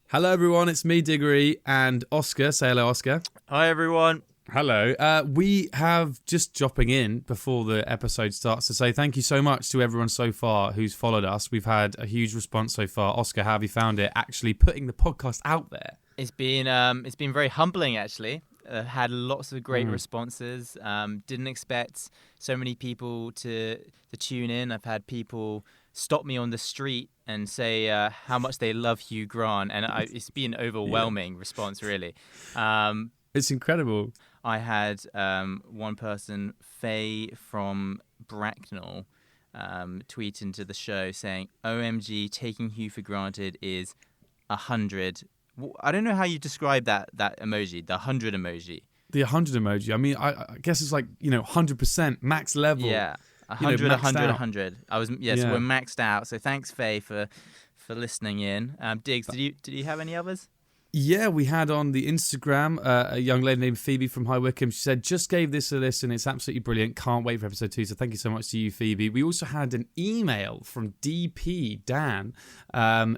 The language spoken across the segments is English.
Hello, everyone. It's me, Diggory, and Oscar. Say hello, Oscar. Hi, everyone. Hello. We have just dropping in before the episode starts to say thank you so much to everyone so far who's followed us. We've had a huge response so far. Oscar, how have you found it actually putting the podcast out there? It's been very humbling, actually. Had lots of great responses. Didn't expect so many people to tune in. I've had people stop me on the street and say how much they love Hugh Grant, and it's been an overwhelming response, really. It's incredible. I had one person, Faye from Bracknell, tweet into the show saying, "OMG, Taking Hugh for Granted is 100." I don't know how you describe that emoji, the 100 emoji. The 100 emoji. I mean, I guess it's like 100% max level. Yeah, 100, 100, 100. So we're maxed out. So thanks, Faye, for listening in. Diggs, did you have any others? Yeah, we had on the Instagram a young lady named Phoebe from High Wycombe. She said, just gave this a listen. It's absolutely brilliant. Can't wait for episode 2. So thank you so much to you, Phoebe. We also had an email from DP Dan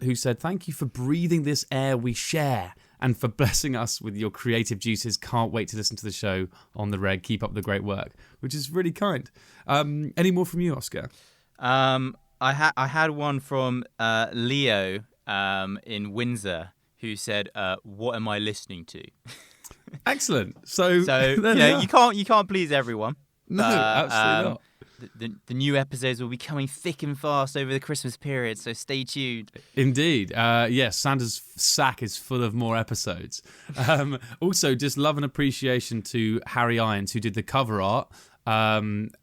who said, thank you for breathing this air we share and for blessing us with your creative juices. Can't wait to listen to the show on the reg. Keep up the great work, which is really kind. Any more from you, Oscar? I had one from Leo in Windsor, who said, "What am I listening to?" Excellent. So you can't please everyone. No, absolutely not. The new episodes will be coming thick and fast over the Christmas period, so stay tuned. Indeed. Yes, Santa's sack is full of more episodes. Also, just love and appreciation to Harry Irons, who did the cover art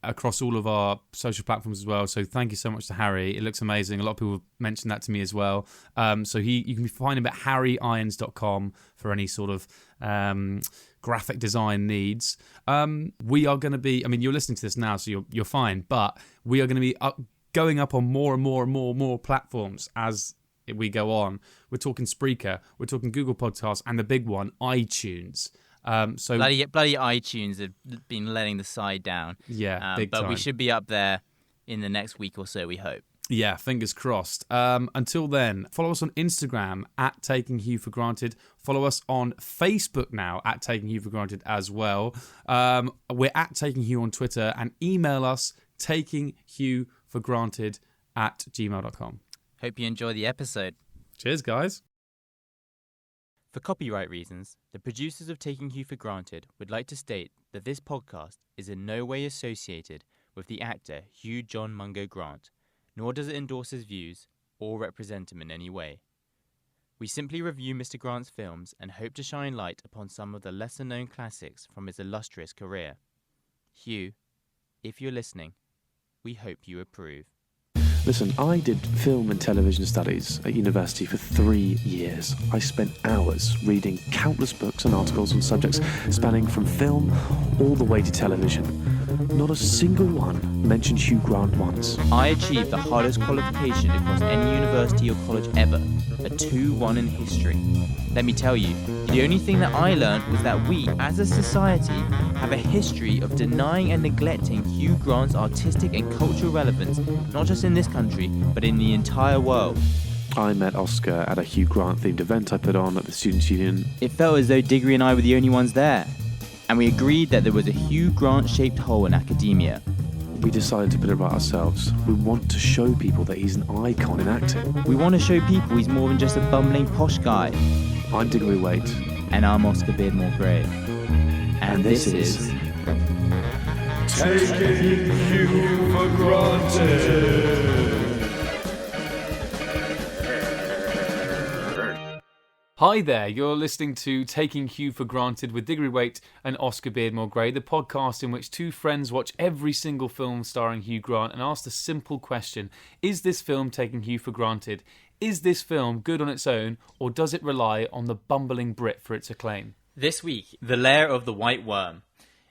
across all of our social platforms as well. So thank you so much to Harry. It looks amazing. A lot of people have mentioned that to me as well. So you can find him at harryirons.com for any sort of graphic design needs. We are going to be, I mean, you're listening to this now, so you're fine, but we are going to be going up on more and more platforms as we go on. We're talking Spreaker, we're talking Google Podcasts, and the big one, iTunes. So bloody iTunes have been letting the side down. Yeah, big time. But we should be up there in the next week or so, we hope. Yeah, fingers crossed. Until then, follow us on Instagram at Taking Hugh for Granted. Follow us on Facebook now at Taking Hugh for Granted as well. We're at Taking Hugh on Twitter, and email us takinghughforgranted@gmail.com. Hope you enjoy the episode. Cheers, guys. For copyright reasons, the producers of Taking Hugh for Granted would like to state that this podcast is in no way associated with the actor Hugh John Mungo Grant, nor does it endorse his views or represent him in any way. We simply review Mr. Grant's films and hope to shine light upon some of the lesser-known classics from his illustrious career. Hugh, if you're listening, we hope you approve. Listen, I did film and television studies at university for 3 years. I spent hours reading countless books and articles on subjects spanning from film all the way to television. Not a single one mentioned Hugh Grant once. I achieved the hardest qualification across any university or college ever, a 2-1 in history. Let me tell you, the only thing that I learned was that we, as a society, have a history of denying and neglecting Hugh Grant's artistic and cultural relevance, not just in this country, but in the entire world. I met Oscar at a Hugh Grant-themed event I put on at the Students' Union. It felt as though Diggory and I were the only ones there, and we agreed that there was a Hugh Grant-shaped hole in academia. We decided to put it right ourselves. We want to show people that he's an icon in acting. We want to show people he's more than just a bumbling posh guy. I'm Diggory Waite. And I'm Oscar Beardmore Gray. And this is... Taking Hugh for Granted. Hi there, you're listening to Taking Hugh for Granted with Diggory Waite and Oscar Beardmore Gray, the podcast in which two friends watch every single film starring Hugh Grant and ask the simple question, is this film taking Hugh for granted? Is this film good on its own, or does it rely on the bumbling Brit for its acclaim? This week, The Lair of the White Worm.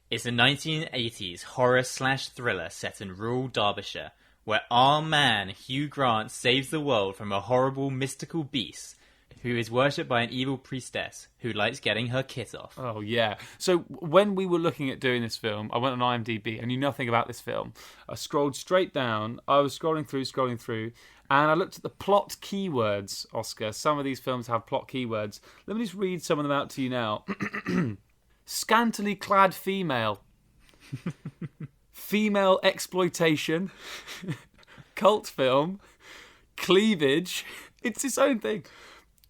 It's a 1980s horror/thriller set in rural Derbyshire, where our man Hugh Grant saves the world from a horrible mystical beast who is worshipped by an evil priestess who likes getting her kit off. Oh, yeah. So when we were looking at doing this film, I went on IMDb. I knew nothing about this film. I scrolled straight down. I was scrolling through, And I looked at the plot keywords, Oscar. Some of these films have plot keywords. Let me just read some of them out to you now. Scantily clad female. Female exploitation. Cult film. Cleavage. It's its own thing.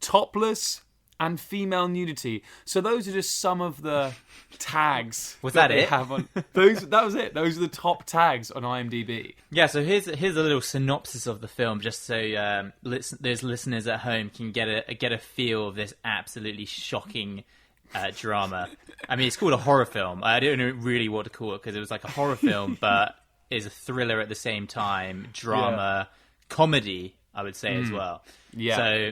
Topless and female nudity. So those are just some of the tags. Was that it? Have on, that was it. Those are the top tags on IMDb. Yeah, so here's a little synopsis of the film, just so those listeners at home can get a feel of this absolutely shocking drama. I mean, it's called a horror film. I don't know really what to call it because it was like a horror film, but is a thriller at the same time, drama, comedy, I would say as well. Yeah. So.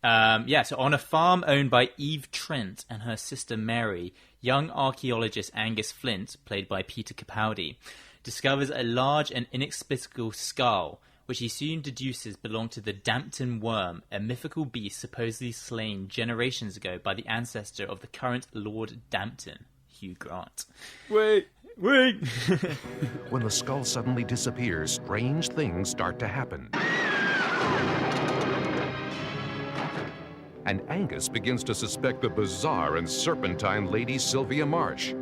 So on a farm owned by Eve Trent and her sister Mary, young archaeologist Angus Flint, played by Peter Capaldi, discovers a large and inexplicable skull, which he soon deduces belonged to the Dampton worm, a mythical beast supposedly slain generations ago by the ancestor of the current Lord Dampton, Hugh Grant. Wait. When the skull suddenly disappears, strange things start to happen. And Angus begins to suspect the bizarre and serpentine Lady Sylvia Marsh.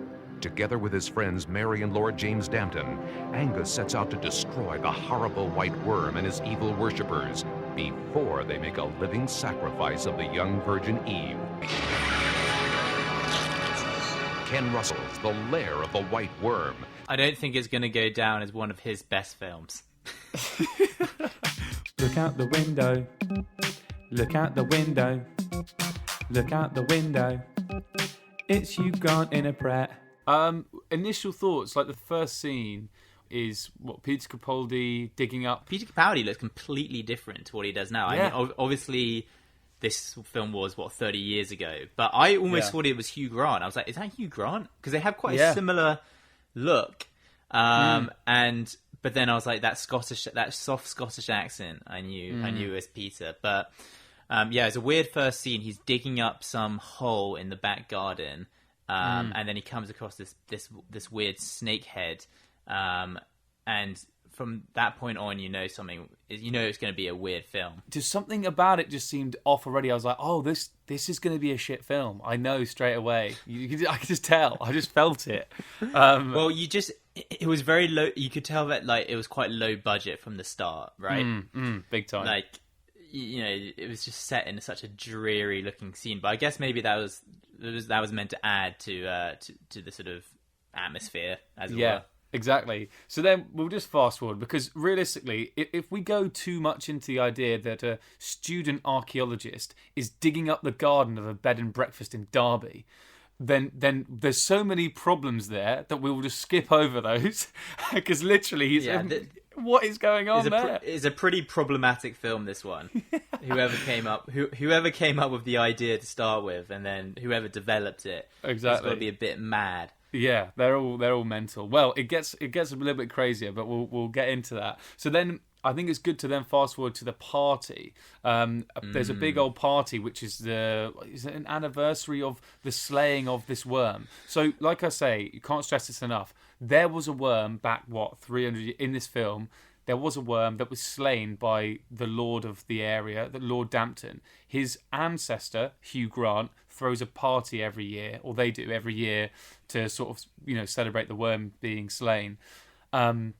Together with his friends Mary and Lord James Dampton, Angus sets out to destroy the horrible white worm and his evil worshippers before they make a living sacrifice of the young Virgin Eve. Ken Russell's The Lair of the White Worm. I don't think it's going to go down as one of his best films. Look out the window. Look out the window. Look out the window. It's Hugh Grant in a Pret. Initial thoughts, like the first scene is what Peter Capaldi digging up. Peter Capaldi looks completely different to what he does now. Yeah. I mean, obviously, this film was 30 years ago, but I almost thought it was Hugh Grant. I was like, is that Hugh Grant? Because they have quite a similar look. But then I was like, that soft Scottish accent, I knew it was Peter. But it's a weird first scene. He's digging up some hole in the back garden, and then he comes across this weird snake head, and from that point on, you know it's going to be a weird film. Just something about it just seemed off already. I was like, oh, this is going to be a shit film. I know straight away. I could just tell. I just felt it. Well, it was very low. You could tell that it was quite low budget from the start, right? Big time. It was just set in such a dreary looking scene. But I guess maybe that was meant to add to the sort of atmosphere, as it were. Exactly. So then we'll just fast forward, because realistically, if we go too much into the idea that a student archaeologist is digging up the garden of a bed and breakfast in Derby, then there's so many problems there that we will just skip over those, because literally what is going on there? It's a pretty problematic film, this one. Whoever came up with the idea to start with, and then whoever developed it, exactly, it's got to be a bit mad. Yeah, they're all mental. Well, it gets a little bit crazier, but we'll get into that. So then I think it's good to then fast forward to the party. There's a big old party, which is an anniversary of the slaying of this worm. So, like I say, you can't stress this enough. There was a worm back 300 in this film. There was a worm that was slain by the lord of the area, the Lord Dampton. His ancestor, Hugh Grant, throws a party every year, or they do every year, to sort of celebrate the worm being slain. Well,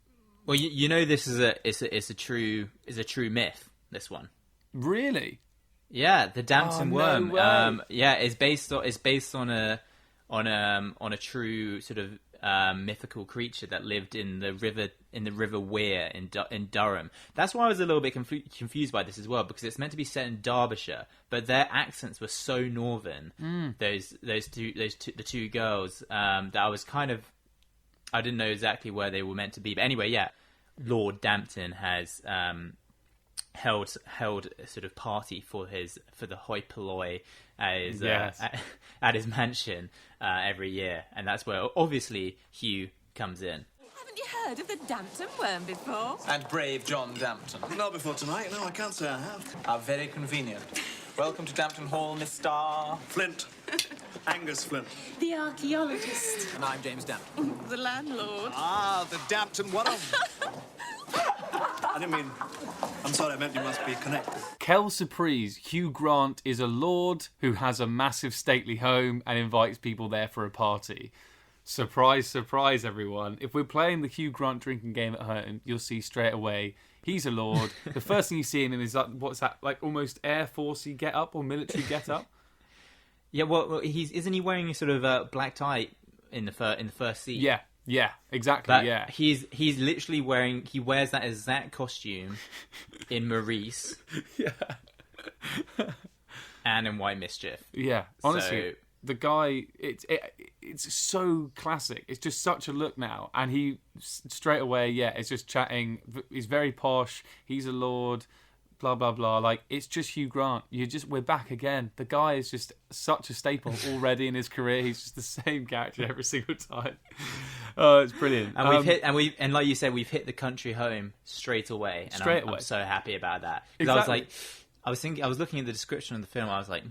this is a true myth. This one, really? Yeah, the Dampton worm. No way. It's based on a true sort of mythical creature that lived in the River Wear in Durham. That's why I was a little bit confused by this as well, because it's meant to be set in Derbyshire, but their accents were so northern. The two girls, that I was I didn't know exactly where they were meant to be. But anyway, Lord Dampton has held a sort of party for the hoi polloi at his mansion every year, and that's where obviously Hugh comes in. Haven't you heard of the Dampton worm before? And brave John Dampton. Not before tonight, no, I can't say I have. How very convenient. Welcome to Dampton Hall, Mr. Flint. Angus Flint. The archaeologist. And I'm James Dampton. The landlord. Ah, the Dampton, what a... I didn't mean I'm sorry, I meant you must be connected. Quelle surprise, Hugh Grant is a lord who has a massive stately home and invites people there for a party. Surprise, surprise, everyone. If we're playing the Hugh Grant drinking game at home, you'll see straight away he's a lord. The first thing you see in him is, like, what's that, like almost Air Force-y get-up or military get-up? Yeah, well, isn't he wearing a sort of black tie in the first scene? Yeah, exactly, yeah. He's literally he wears that exact costume in Maurice. Yeah. And in White Mischief. Yeah, honestly, the guy, it's so classic. It's just such a look now. And he, straight away, is just chatting. He's very posh. He's a lord. Blah, blah, blah. Like, it's just Hugh Grant. We're back again. The guy is just such a staple already in his career. He's just the same character every single time. Oh, it's brilliant. And and like you said, we've hit the country home straight away. And I'm so happy about that. Because exactly. I was looking at the description of the film. I was like,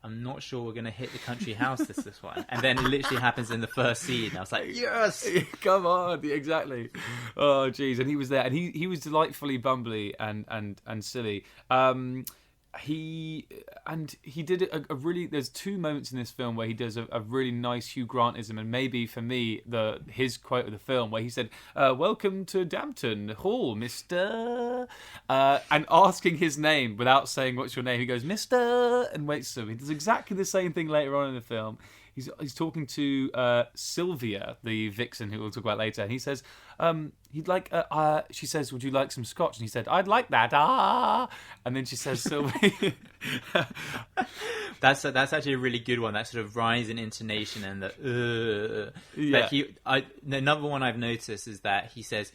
I'm not sure we're going to hit the country house this one. And then it literally happens in the first scene. I was like, yes! Come on, exactly. Oh, jeez. And he was there. And he was delightfully bumbly and silly. He did a really... There's two moments in this film where he does a really nice Hugh Grantism, and maybe for me his quote of the film where he said, "Welcome to Dampton Hall, Mister," and asking his name without saying what's your name. He goes, "Mister," and waits for him. He does exactly the same thing later on in the film. He's talking to Sylvia, the vixen, who we'll talk about later, and he says, he'd like. She says, "Would you like some scotch?" And he said, "I'd like that." And then she says, "Sylvia." That's actually a really good one. That sort of rise in intonation and the. Yeah. But another one I've noticed is that he says,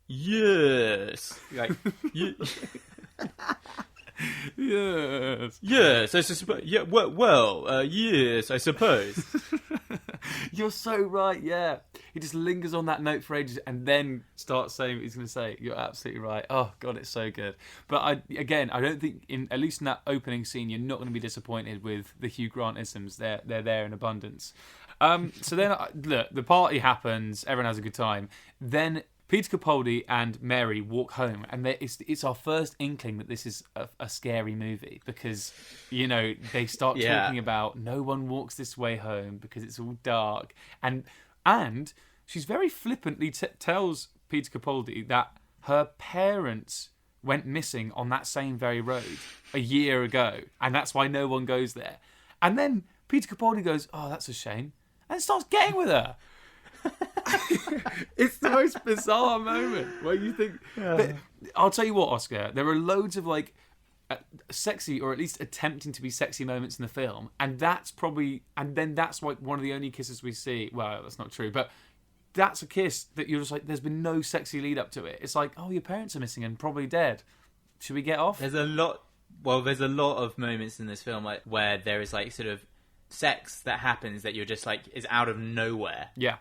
"Yes," like. Yes, I suppose. Yeah, yes, I suppose. You're so right. Yeah, he just lingers on that note for ages and then starts saying what he's going to say. You're absolutely right. Oh God, it's so good. But I don't think at least in that opening scene, you're not going to be disappointed with the Hugh Grant-isms. They're there in abundance. So then, look, the party happens. Everyone has a good time. Then Peter Capaldi and Mary walk home, and it's our first inkling that this is a scary movie because, they start talking about no one walks this way home because it's all dark. And she's very flippantly tells Peter Capaldi that her parents went missing on that same very road a year ago, and that's why no one goes there. And then Peter Capaldi goes, "Oh, that's a shame," and starts getting with her. It's the most bizarre moment where you think. But I'll tell you what, Oscar. There are loads of sexy, or at least attempting to be sexy moments in the film, and that's like one of the only kisses we see. Well, that's not true, but that's a kiss that you're just like. There's been no sexy lead up to it. It's like, oh, your parents are missing and probably dead. Should we get off? There's a lot of moments in this film where there is sort of sex that happens that you're just is out of nowhere. Yeah.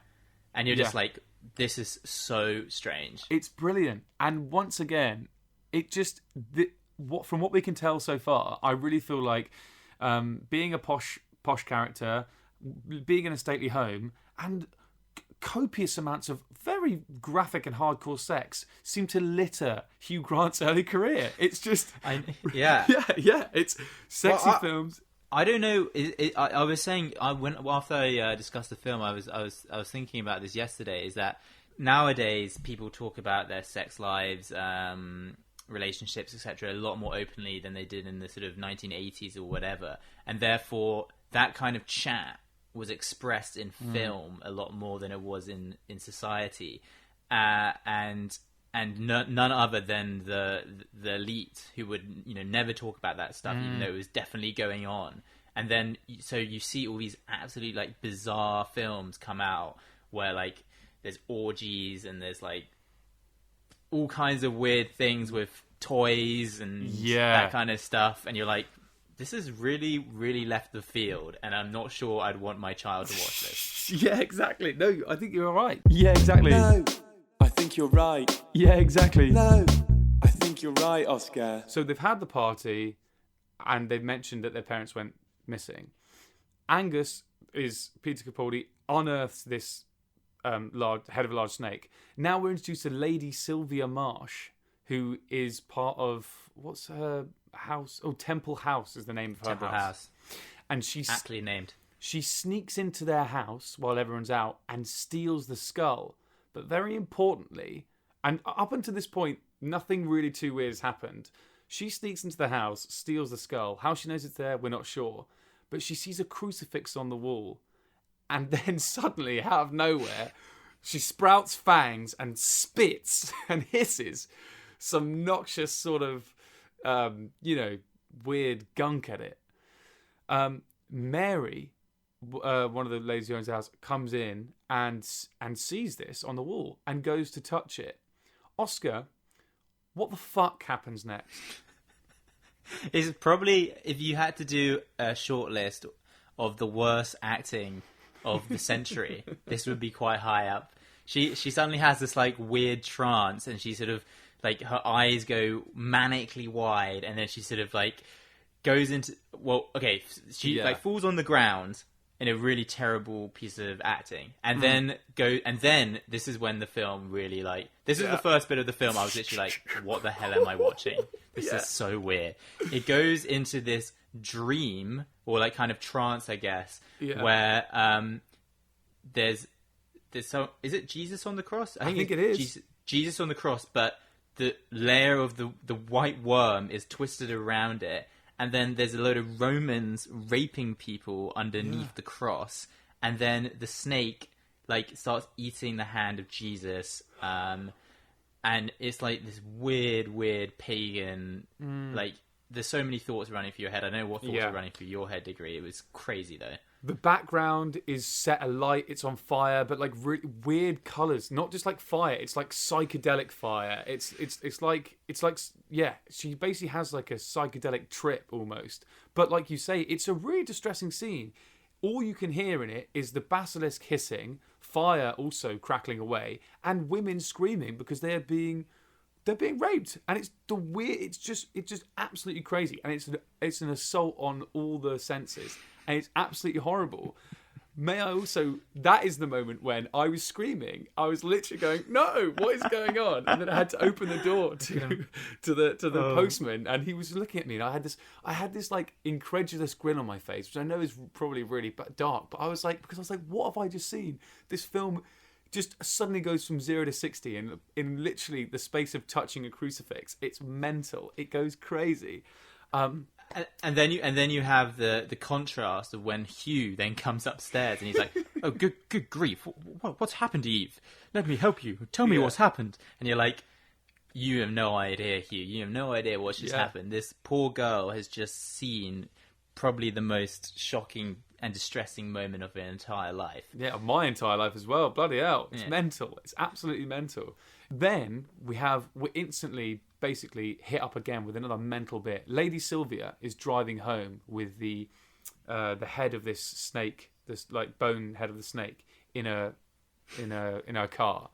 And you're just like, this is so strange. It's brilliant. And once again, it just... from what we can tell so far, I really feel like being a posh character, being in a stately home, and copious amounts of very graphic and hardcore sex seem to litter Hugh Grant's early career. It's just... Yeah. Yeah. It's sexy films... I don't know. I was saying after I discussed the film, I was thinking about this yesterday. Is that nowadays people talk about their sex lives, relationships, etc., a lot more openly than they did in the sort of 1980s or whatever, and therefore that kind of chat was expressed in film a lot more than it was in society, and none other than the elite who would never talk about that stuff, even though it was definitely going on. And then so you see all these absolute bizarre films come out where there's orgies and there's all kinds of weird things with toys and that kind of stuff, and you're like, this is really, really left the field, and I'm not sure I'd want my child to watch this. Yeah, exactly. No, I think you're right. Yeah, exactly. No, I think you're right. Yeah, exactly. No, I think you're right, Oscar. So they've had the party, and they've mentioned that their parents went missing. Angus Peter Capaldi unearths this head of a large snake. Now we're introduced to Lady Sylvia Marsh, who is part of, what's her house? Oh, Temple House is the name of her Temple House. And she's Aptly named. She sneaks into their house while everyone's out and steals the skull. But very importantly, and up until this point, nothing really too weird has happened. She sneaks into the house, steals the skull. How she knows it's there, we're not sure. But she sees a crucifix on the wall. And then suddenly, out of nowhere, she sprouts fangs and spits and hisses some noxious sort of, weird gunk at it. Mary, one of the ladies who owns the house, comes in and sees this on the wall and goes to touch it. Oscar, what the fuck happens next? It's probably, if you had to do a short list of the worst acting of the century, this would be quite high up. She suddenly has this like weird trance, and she sort of like her eyes go manically wide, and then she sort of like goes into she like falls on the ground in a really terrible piece of acting, and then this is when the film really this is the first bit of the film I was literally like, what the hell am I watching? This is so weird. It goes into this dream or like kind of trance, I guess, where there's so, is it Jesus on the cross? I think it is Jesus on the cross, but the layer of the white worm is twisted around it. And then there's a load of Romans raping people underneath the cross. And then the snake, starts eating the hand of Jesus. And it's like this weird pagan... there's so many thoughts running through your head. I know what thoughts are running through your head, Diggory. It was crazy, though. The background is set alight. It's on fire, but really weird colours. Not just like fire. It's like psychedelic fire. It's like she basically has like a psychedelic trip almost. But like you say, it's a really distressing scene. All you can hear in it is the basilisk hissing, fire also crackling away, and women screaming because they're being raped. And it's just absolutely crazy. And it's an assault on all the senses. And it's absolutely horrible. May I also... That is the moment when I was screaming. I was literally going, no, what is going on? And then I had to open the door to the postman, and he was looking at me, and I had this like incredulous grin on my face, which I know is probably really dark, but I was like, what have I just seen? This film just suddenly goes from 0 to 60 in literally the space of touching a crucifix. It's mental. It goes crazy. And then you have the contrast of when Hugh then comes upstairs and he's like, oh, good grief, what's happened to Eve? Let me help you. Tell me what's happened. And you're like, you have no idea, Hugh. You have no idea what's just happened. This poor girl has just seen probably the most shocking and distressing moment of her entire life. Yeah, of my entire life as well. Bloody hell. It's mental. It's absolutely mental. Then we're instantly basically hit up again with another mental bit. Lady Sylvia is driving home with the head of this snake, this like bone head of the snake in her car.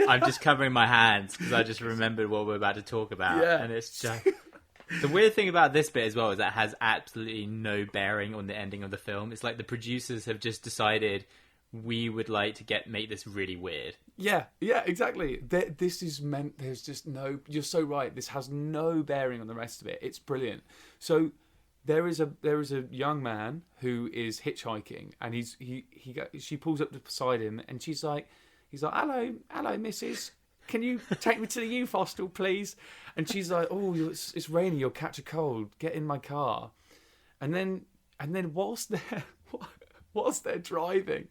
I'm just covering my hands because I just remembered what we're about to talk about, and it's just... The weird thing about this bit as well is that it has absolutely no bearing on the ending of the film. It's like the producers have just decided we would like to make this really weird. Yeah, exactly. This is meant... There's just no... You're so right. This has no bearing on the rest of it. It's brilliant. So there is a young man who is hitchhiking, and she pulls up beside him, and he's like, hello, missus. Can you take me to the youth hostel, please? And she's like, oh, it's raining. You'll catch a cold. Get in my car. And then whilst they're driving,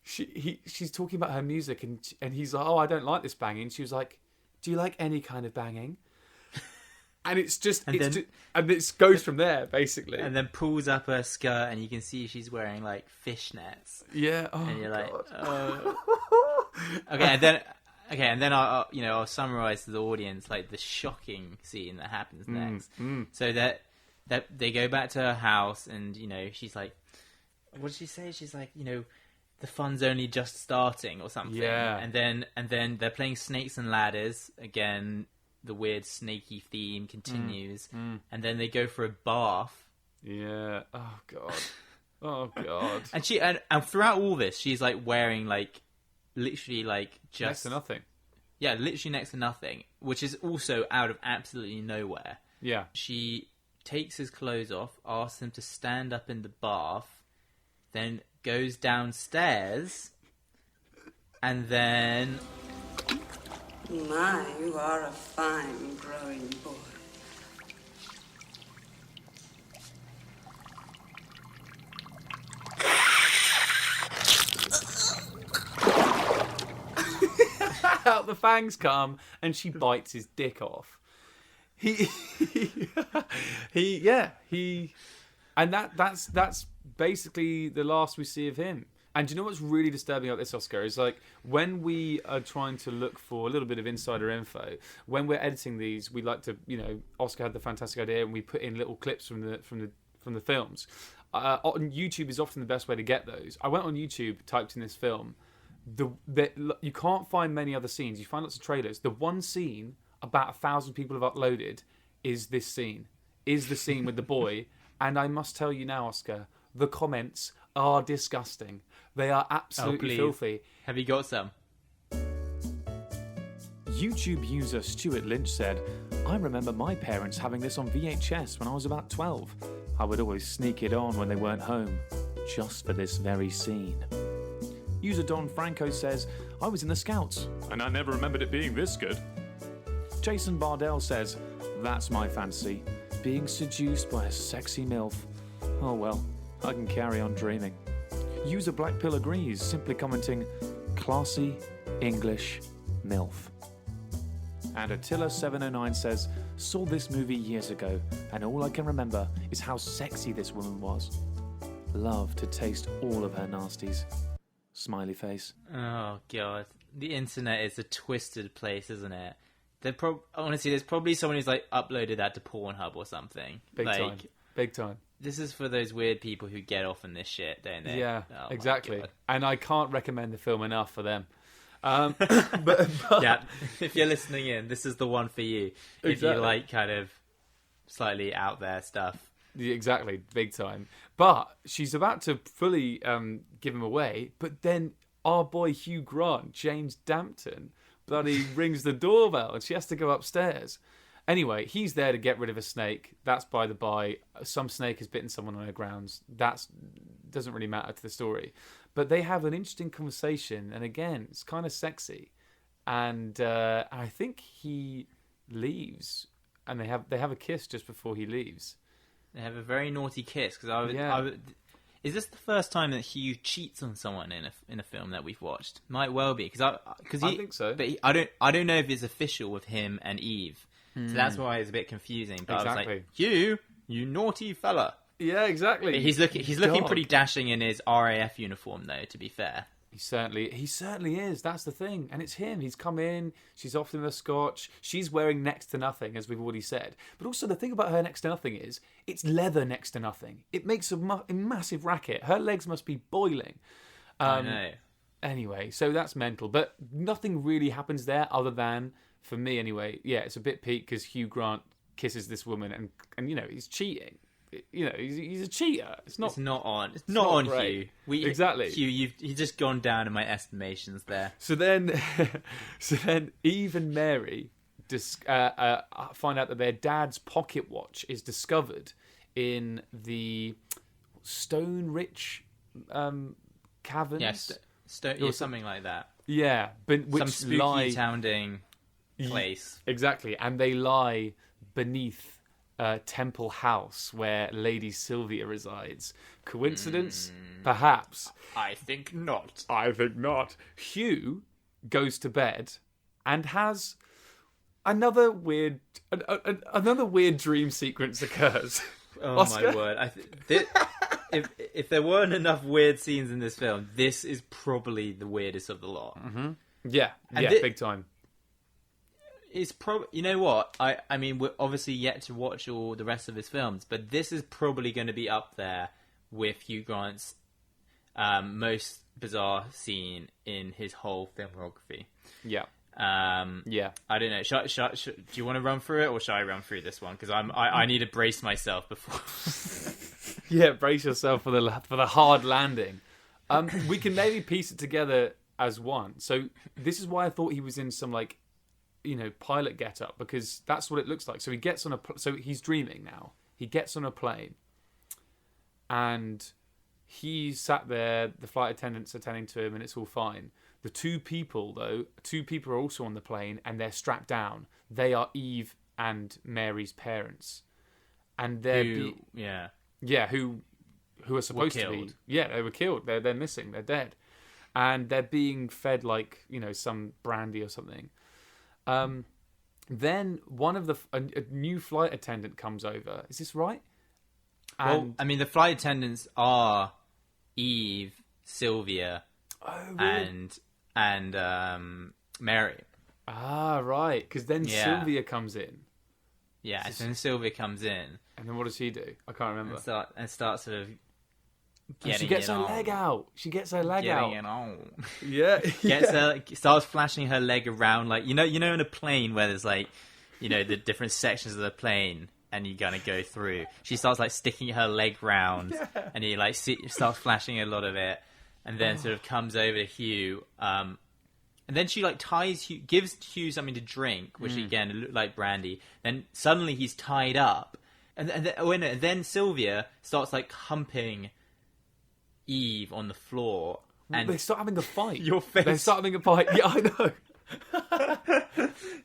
she's talking about her music, and he's like, oh, I don't like this banging. She was like, do you like any kind of banging? And it goes from there, basically. And then pulls up her skirt, and you can see she's wearing like fishnets. Yeah. Oh, and you're like, oh. Okay, and then I'll summarize to the audience like the shocking scene that happens next. So that they go back to her house, and she's like, what did she say? She's like, the fun's only just starting or something. Yeah. And then they're playing Snakes and Ladders again. The weird snaky theme continues, and then they go for a bath. Yeah. Oh god. And she and throughout all this, she's like wearing like literally like just next to nothing. Yeah, literally next to nothing, which is also out of absolutely nowhere. Yeah. She takes his clothes off, asks him to stand up in the bath, then goes downstairs, and then... My, you are a fine growing boy. Out the fangs come, and she bites his dick off. He, and that's basically the last we see of him. And do you know what's really disturbing about this, Oscar, is like when we are trying to look for a little bit of insider info, when we're editing these, we like to, Oscar had the fantastic idea, and we put in little clips from the films. On YouTube is often the best way to get those. I went on YouTube, typed in this film. You can't find many other scenes. You find lots of trailers. The one scene about 1,000 people have uploaded is this scene. Is the scene with the boy. And I must tell you now, Oscar, the comments are disgusting. They are absolutely filthy. Have you got some? YouTube user Stuart Lynch said, I remember my parents having this on VHS when I was about 12. I would always sneak it on when they weren't home, just for this very scene. User Don Franco says, I was in the Scouts, and I never remembered it being this good. Jason Bardell says, that's my fancy, being seduced by a sexy MILF. Oh well, I can carry on dreaming. User Blackpill agrees, simply commenting, classy, English, MILF. And Attila709 says, saw this movie years ago, and all I can remember is how sexy this woman was. Love to taste all of her nasties. Smiley face. Oh, God. The internet is a twisted place, isn't it? Honestly, there's probably someone who's, uploaded that to Pornhub or something. Big time. This is for those weird people who get off on this shit, don't they? Yeah, Oh, exactly. And I can't recommend the film enough for them. Yeah, if you're listening in, this is the one for you. If Exactly. you like kind of slightly out there stuff. Yeah, exactly, big time. But she's about to fully give him away, but then our boy Hugh Grant, James Dampton, bloody rings the doorbell and she has to go upstairs. Anyway, he's there to get rid of a snake. That's by the by. Some snake has bitten someone on her grounds. That doesn't really matter to the story. But they have an interesting conversation, and again, it's kind of sexy. And I think he leaves, and they have a kiss just before he leaves. They have a very naughty kiss because is this the first time that Hugh cheats on someone in a film that we've watched? Might well be because I think so. But I don't know if it's official with him and Eve, so that's why it's a bit confusing. But Exactly. I was like, Hugh, you naughty fella. Yeah, exactly. But he's looking pretty dashing in his RAF uniform, though. To be fair, He certainly is. That's the thing. And it's him. He's come in. She's off in the scotch. She's wearing next to nothing, as we've already said. But also the thing about her next to nothing is it's leather next to nothing. It makes a massive racket. Her legs must be boiling. I know. Anyway, so that's mental. But nothing really happens there other than, for me anyway, yeah, it's a bit peak because Hugh Grant kisses this woman and he's cheating. He's a cheater. It's not on great. Hugh. Exactly. Hugh, you've just gone down in my estimations there. So then Eve and Mary find out that their dad's pocket watch is discovered in the Stone Rich caverns. Yeah, something like that. Yeah, but which some spooky sounding place. Exactly, and they lie beneath Temple House where Lady Sylvia resides. Coincidence? Perhaps. I think not. Hugh goes to bed and has another weird dream sequence occurs. Oh Oscar? my word! If there weren't enough weird scenes in this film, this is probably the weirdest of the lot. Mm-hmm. Yeah, big time. It's you know what? I mean, we're obviously yet to watch all the rest of his films, but this is probably going to be up there with Hugh Grant's most bizarre scene in his whole filmography. Yeah. Yeah. I don't know. Do you want to run through it, or shall I run through this one? Because I need to brace myself before. Yeah, brace yourself for the hard landing. We can maybe piece it together as one. So this is why I thought he was in some pilot getup, because that's what it looks like. So he gets on so he's dreaming now. He gets on a plane, and he's sat there. The flight attendants are tending to him, and it's all fine. The two people are also on the plane, and they're strapped down. They are Eve and Mary's parents, and they're who are supposed to be. Yeah, they were killed. They're missing. They're dead, and they're being fed like some brandy or something. Then a new flight attendant comes over. Is this right? Well, I mean, the flight attendants are Eve, Sylvia, and Mary. Ah, right. Because then Sylvia comes in. Yeah, and then Sylvia comes in. And then what does she do? I can't remember. And starts sort of getting she gets it her on. leg out. She gets her leg Getting out. it on. Yeah. Starts flashing her leg around, like in a plane where there's like, the different sections of the plane, and you kind of go through. She starts like sticking her leg round, and he like starts flashing a lot of it, and then sort of comes over to Hugh. And then she like gives Hugh something to drink, which again looked like brandy. Then suddenly he's tied up, and then Sylvia starts like humping Eve on the floor, and they start having a fight. Your face. They start having a fight. Yeah, I know.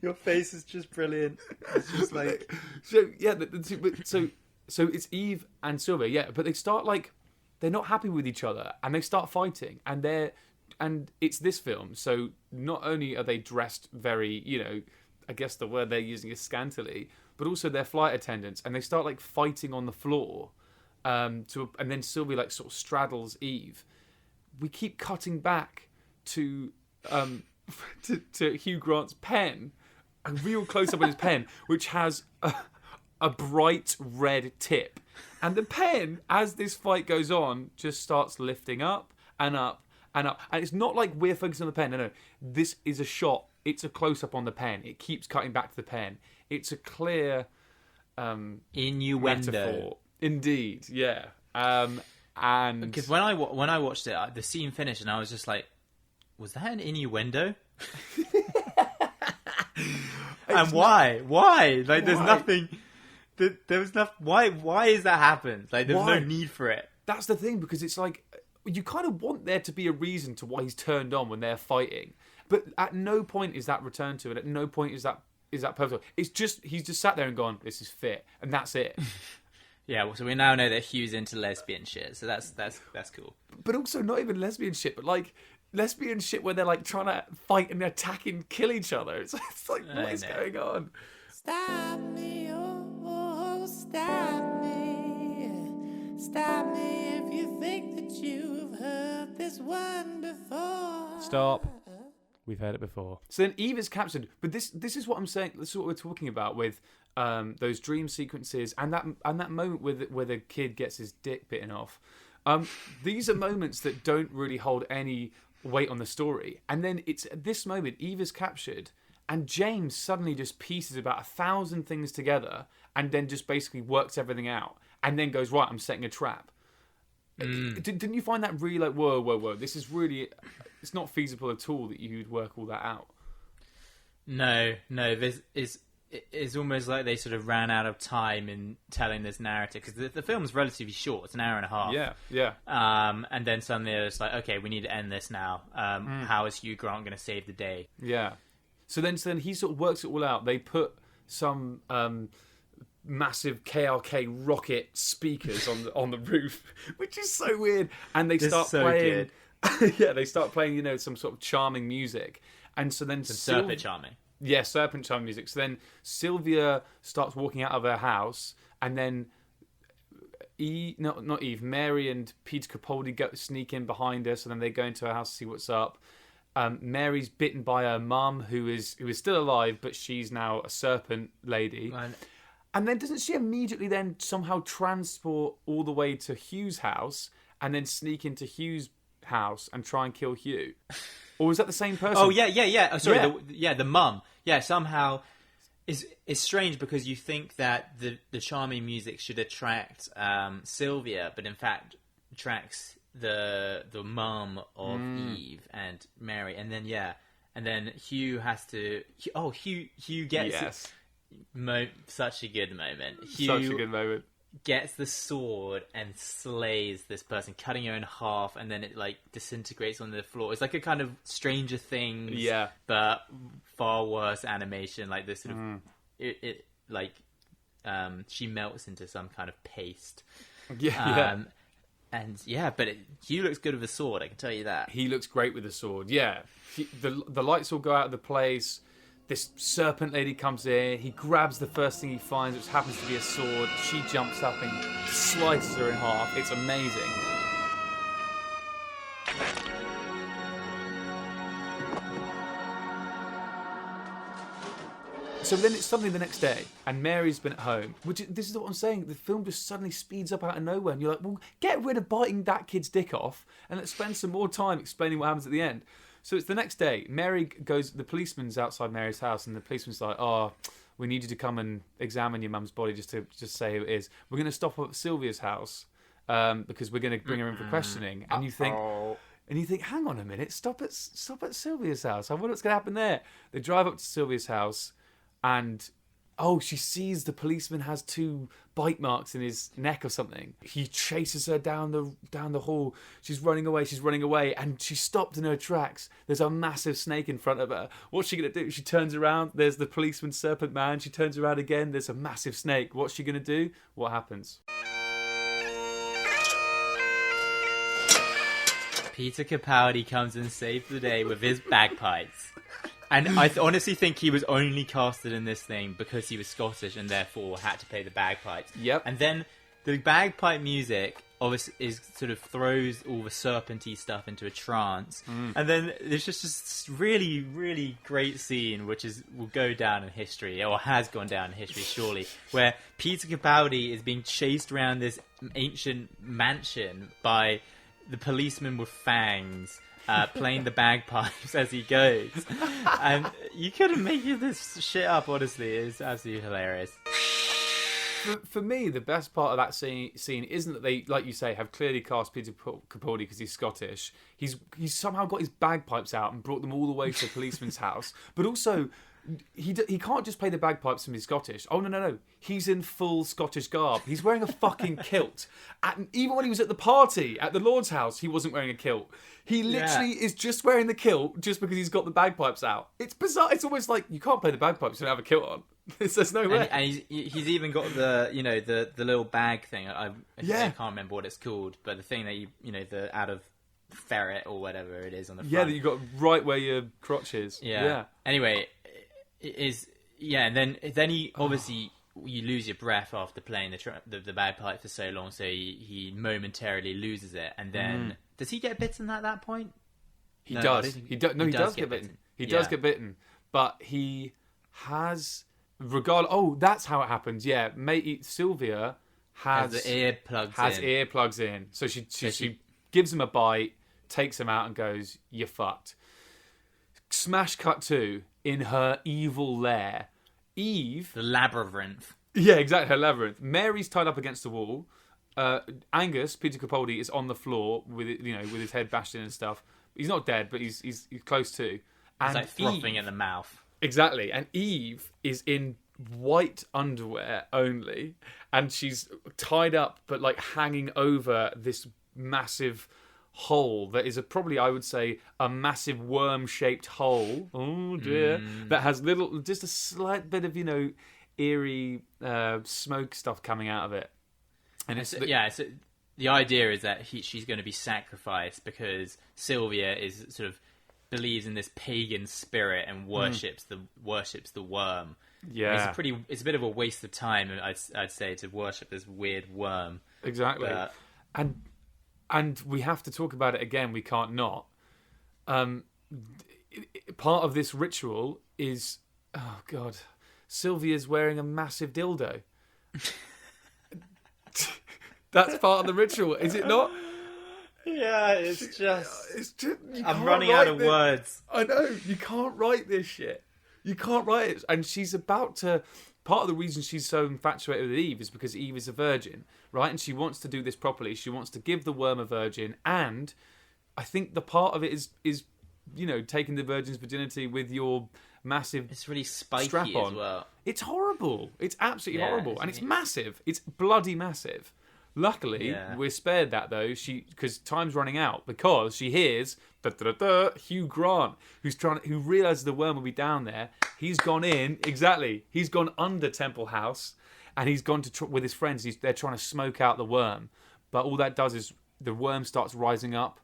Your face is just brilliant. It's just like so it's Eve and Sylvia. Yeah, but they start like they're not happy with each other, and they start fighting, and it's this film. So not only are they dressed very, I guess the word they're using is scantily, but also they're flight attendants, and they start like fighting on the floor. And then Sylvia like sort of straddles Eve. We keep cutting back to Hugh Grant's pen, a real close up on his pen, which has a bright red tip, and the pen, as this fight goes on, just starts lifting up and up and up. And it's not like we're focusing on the pen. No, this is a shot. It's a close up on the pen. It keeps cutting back to the pen. It's a clear innuendo. Metaphor. Indeed, yeah. And because when I watched it, the scene finished, and I was just like, was that an innuendo? And why? Like, there's nothing. There was nothing. Why is that happened? Like, there's no need for it. That's the thing, because it's like you kind of want there to be a reason to why he's turned on when they're fighting, but at no point is that returned to, and at no point is that perfect. It's just he's just sat there and gone, "This is fit," and that's it. Yeah, well, so we now know that Hugh's into lesbian shit, so that's cool. But also not even lesbian shit, but like lesbian shit where they're like trying to fight and attack and kill each other. It's like, what is going on? Stop me, oh, stop me. Stop me if you think that you've heard this one before. Stop. We've heard it before. So then Eve is captured, but this is what I'm saying. This is what we're talking about with those dream sequences and that moment where the kid gets his dick bitten off. These are moments that don't really hold any weight on the story. And then it's at this moment Eve is captured, and James suddenly just pieces about 1,000 things together, and then just basically works everything out, and then goes, right, I'm setting a trap. Didn't you find that really like, whoa, this is really, it's not feasible at all that you'd work all that out? No, this is, it's almost like they sort of ran out of time in telling this narrative, because the film's relatively short. It's an hour and a half. Yeah. And then suddenly it's like, okay, we need to end this now. How is Hugh Grant going to save the day? Yeah. So then he sort of works it all out. They put some massive KRK rocket speakers on the roof, which is so weird. And they start playing. Yeah, they start playing, some sort of charming music. And so then serpent charming. Yeah, serpent charming music. So then Sylvia starts walking out of her house, and then not Eve, Mary and Peter Capaldi sneak in behind her. So then they go into her house to see what's up. Mary's bitten by her mum, who is still alive, but she's now a serpent lady. Right. And then doesn't she immediately then somehow transport all the way to Hugh's house and then sneak into Hugh's house and try and kill Hugh? Or is that the same person? Oh, yeah. Oh, sorry, the mum. Yeah, somehow is strange, because you think that the charming music should attract Sylvia, but in fact attracts the mum of Eve and Mary. And then, and then Hugh has to. Hugh gets such a good moment. Such a good moment. Gets the sword and slays this person, cutting her in half, and then it like disintegrates on the floor. It's like a kind of Stranger Things, but far worse animation. Like this sort of she melts into some kind of paste. And but Hugh looks good with a sword. I can tell you that. He looks great with a sword. Yeah, the lights all go out of the place. This serpent lady comes in. He grabs the first thing he finds, which happens to be a sword. She jumps up and slices her in half. It's amazing. So then it's suddenly the next day, and Mary's been at home. This is what I'm saying. The film just suddenly speeds up out of nowhere, and you're like, well, get rid of biting that kid's dick off, and let's spend some more time explaining what happens at the end. So it's the next day. Mary goes, the policeman's outside Mary's house, and the policeman's like, oh, we need you to come and examine your mum's body just to say who it is. We're going to stop at Sylvia's house because we're going to bring her in for questioning. And you think, hang on a minute, stop at Sylvia's house. I wonder what's going to happen there. They drive up to Sylvia's house, and she sees the policeman has 2 bite marks in his neck or something. He chases her down the hall. She's running away, and she's stopped in her tracks. There's a massive snake in front of her. What's she going to do? She turns around. There's the policeman serpent man. She turns around again. There's a massive snake. What's she going to do? What happens? Peter Capaldi comes and saves the day with his bagpipes. And I honestly think he was only casted in this thing because he was Scottish and therefore had to play the bagpipes. Yep. And then the bagpipe music obviously is sort of throws all the serpenty stuff into a trance. And then there's just this really, really great scene which will go down in history, or has gone down in history surely, where Peter Capaldi is being chased around this ancient mansion by the policeman with fangs. Playing the bagpipes as he goes, and you couldn't make this shit up. Honestly, it's absolutely hilarious. For me, the best part of that scene isn't that they, like you say, have clearly cast Peter Capaldi because he's Scottish. He's somehow got his bagpipes out and brought them all the way to the policeman's house, but also. He can't just play the bagpipes from his Scottish. Oh, no. He's in full Scottish garb. He's wearing a fucking kilt. Even when he was at the party, at the Lord's house, he wasn't wearing a kilt. He literally is just wearing the kilt just because he's got the bagpipes out. It's bizarre. It's almost like you can't play the bagpipes and have a kilt on. There's no way. And he's even got the little bag thing. I can't remember what it's called, but the thing that the out of ferret or whatever it is on the front. Yeah, that you got right where your crotch is. Yeah. Anyway. And then he obviously you lose your breath after playing the bagpipe for so long, so he momentarily loses it, and then does he get bitten at that point? He does. He does get bitten. He does get bitten, but he has that's how it happens. Yeah, mate, Sylvia has the earplugs in, so she gives him a bite, takes him out, and goes, "You're fucked." Smash cut to. In her evil lair, Eve... The labyrinth. Yeah, exactly, her labyrinth. Mary's tied up against the wall. Angus, Peter Capaldi, is on the floor with his head bashed in and stuff. He's not dead, but he's close to. And he's like frothing in the mouth. Exactly. And Eve is in white underwear only, and she's tied up, but like hanging over this massive... hole that is probably, I would say, a massive worm-shaped hole. Oh dear, that has just a slight bit of eerie smoke stuff coming out of it. And so the idea is that she's going to be sacrificed because Sylvia is sort of believes in this pagan spirit and worships the worm. Yeah, it's a bit of a waste of time, I'd say, to worship this weird worm. Exactly, And we have to talk about it again. We can't not. Part of this ritual is, oh God, Sylvia's wearing a massive dildo. That's part of the ritual, is it not? Yeah, it's just I'm running out of words. I know, you can't write this shit. You can't write it. And she's about to... Part of the reason she's so infatuated with Eve is because Eve is a virgin, right? And she wants to do this properly. She wants to give the worm a virgin. And I think the part of it is taking the virgin's virginity with your massive It's really spiky strap on. as well. It's horrible. It's absolutely Yeah, horrible, and it's massive. It's bloody massive. Luckily, we're spared that though. Because time's running out, because she hears Hugh Grant, who realizes the worm will be down there. He's gone in He's gone under Temple House, and he's gone to with his friends. They're trying to smoke out the worm, but all that does is the worm starts rising up,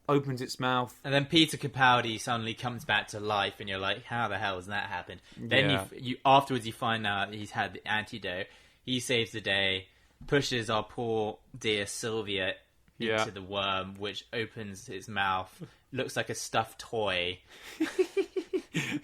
opens its mouth, and then Peter Capaldi suddenly comes back to life, and you're like, how the hell has that happened? Then you afterwards you find out he's had the antidote. He saves the day, pushes our poor dear Sylvia into the worm, which opens its mouth, looks like a stuffed toy.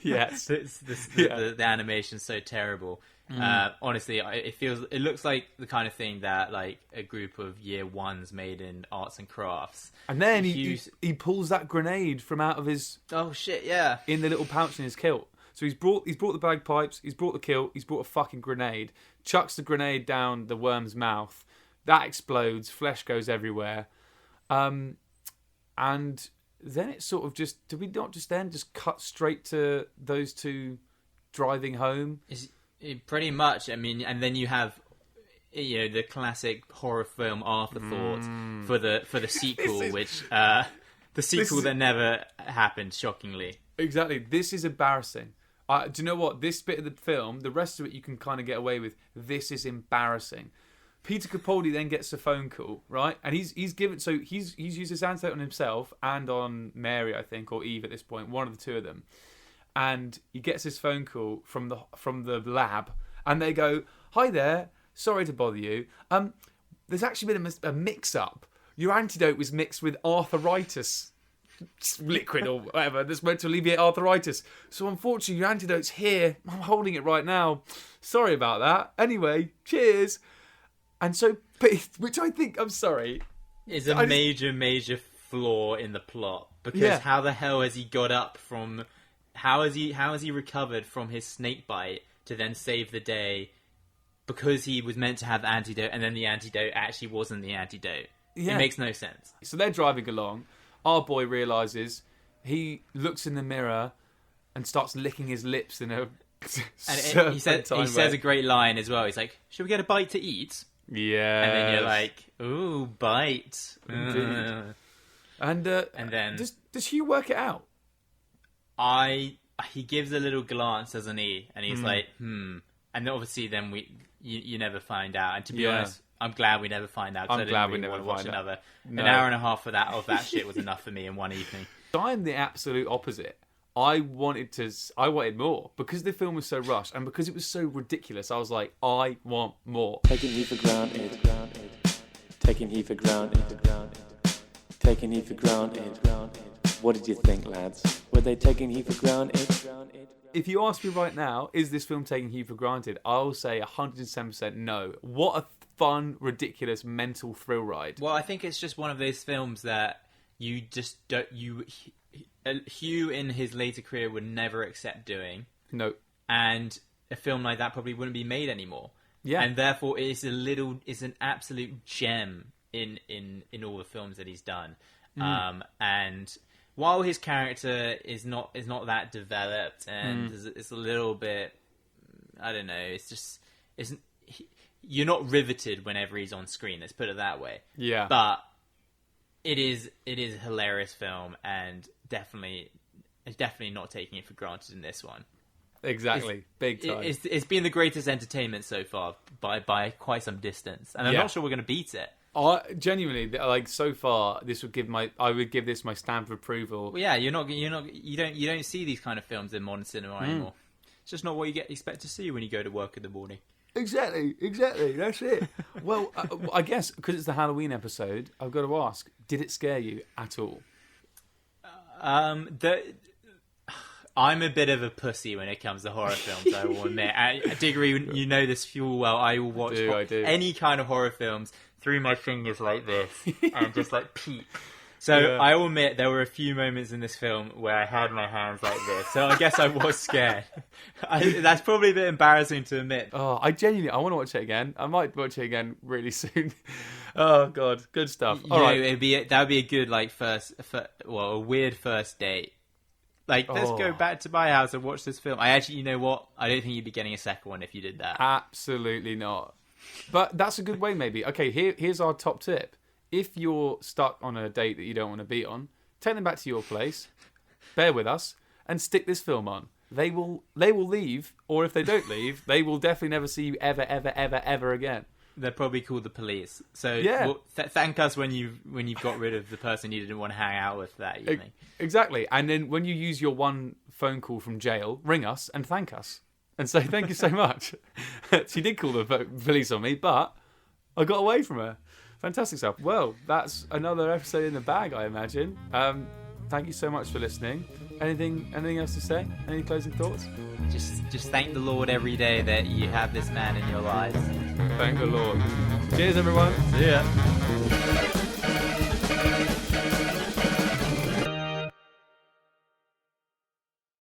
Yes. The animation's so terrible. Honestly, it looks like the kind of thing that like a group of year ones made in arts and crafts. And then he pulls that grenade from out of his in the little pouch in his kilt. So he's brought the bagpipes, he's brought the kilt, he's brought a fucking grenade, chucks the grenade down the worm's mouth, that explodes, flesh goes everywhere, and then it sort of just, did we not just then just cut straight to those two driving home? Pretty much. I mean, and then you have the classic horror film afterthought for the sequel, the sequel that never happened, shockingly. Exactly. This is embarrassing. Do you know what? This bit of the film, the rest of it you can kind of get away with. This is embarrassing. Peter Capaldi then gets a phone call, right? And he's used his antidote on himself and on Mary, I think, or Eve at this point, one of the two of them. And he gets his phone call from the lab, and they go, "Hi there, sorry to bother you. There's actually been a mix-up. Your antidote was mixed with arthritis liquid or whatever that's meant to alleviate arthritis. So unfortunately, your antidote's here. I'm holding it right now. Sorry about that. Anyway, cheers." And so, which I think, I'm sorry, is a major flaw in the plot, because how the hell has he got up from? How has he recovered from his snake bite to then save the day? Because he was meant to have the antidote, and then the antidote actually wasn't the antidote. Yeah. It makes no sense. So they're driving along. Our boy realizes, he looks in the mirror and starts licking his lips in a. And he says a great line as well. He's like, "Should we get a bite to eat?" Yeah. And then you're like, "Ooh, bite." Indeed. And then does Hugh work it out? He gives a little glance, doesn't he? And he's like, And then obviously then you never find out. And to be honest, I'm glad we never find out. I'm glad we never want to watch find out. An hour and a half of that shit was enough for me in one evening. I'm the absolute opposite. I wanted more, because the film was so rushed and because it was so ridiculous. I was like, I want more. Taking Hugh for granted. Taking Hugh for granted. Taking Hugh for granted. What did you think, lads? Were they taking Hugh for granted? If you ask me right now, is this film taking Hugh for granted? I'll say 107% no. What a fun, ridiculous, mental thrill ride. Well, I think it's just one of those films that you just don't... Hugh in his later career would never accept doing. No. And a film like that probably wouldn't be made anymore. Yeah. And therefore it's an absolute gem in all the films that he's done. And while his character is not that developed and it's a little bit, I don't know, you're not riveted whenever he's on screen, let's put it that way. Yeah. But it is a hilarious film, and definitely not taking it for granted in this one. Exactly. Big time. It's been the greatest entertainment so far by quite some distance, and I'm not sure we're going to beat it. Genuinely, like, so far, I would give this my stamp of approval. Well, yeah, you don't see these kind of films in modern cinema anymore. It's just not what you expect to see when you go to work in the morning. Exactly. That's it. Well, I guess because it's the Halloween episode, I've got to ask: did it scare you at all? I'm a bit of a pussy when it comes to horror films, I will admit. Diggory, you know this full well. I will watch any kind of horror films through my fingers like this and just like peek. So I will admit there were a few moments in this film where I had my hands like this. So I guess I was scared. That's probably a bit embarrassing to admit. Oh, I want to watch it again. I might watch it again really soon. Oh God, good stuff. All right, that would be a good a weird first date. Like, let's go back to my house and watch this film. You know what? I don't think you'd be getting a second one if you did that. Absolutely not. But that's a good way, maybe. Okay, here's our top tip. If you're stuck on a date that you don't want to be on, take them back to your place, bear with us, and stick this film on. They will leave, or if they don't leave, they will definitely never see you ever again. They'll probably call the police. So yeah. Thank us when you've got rid of the person you didn't want to hang out with that evening. Exactly. And then when you use your one phone call from jail, ring us and thank us. And say, thank you so much. She did call the police on me, but I got away from her. Fantastic stuff. Well, that's another episode in the bag, I imagine. Thank you so much for listening. Anything else to say? Any closing thoughts? Just thank the Lord every day that you have this man in your lives. Thank the Lord. Cheers, everyone. See ya.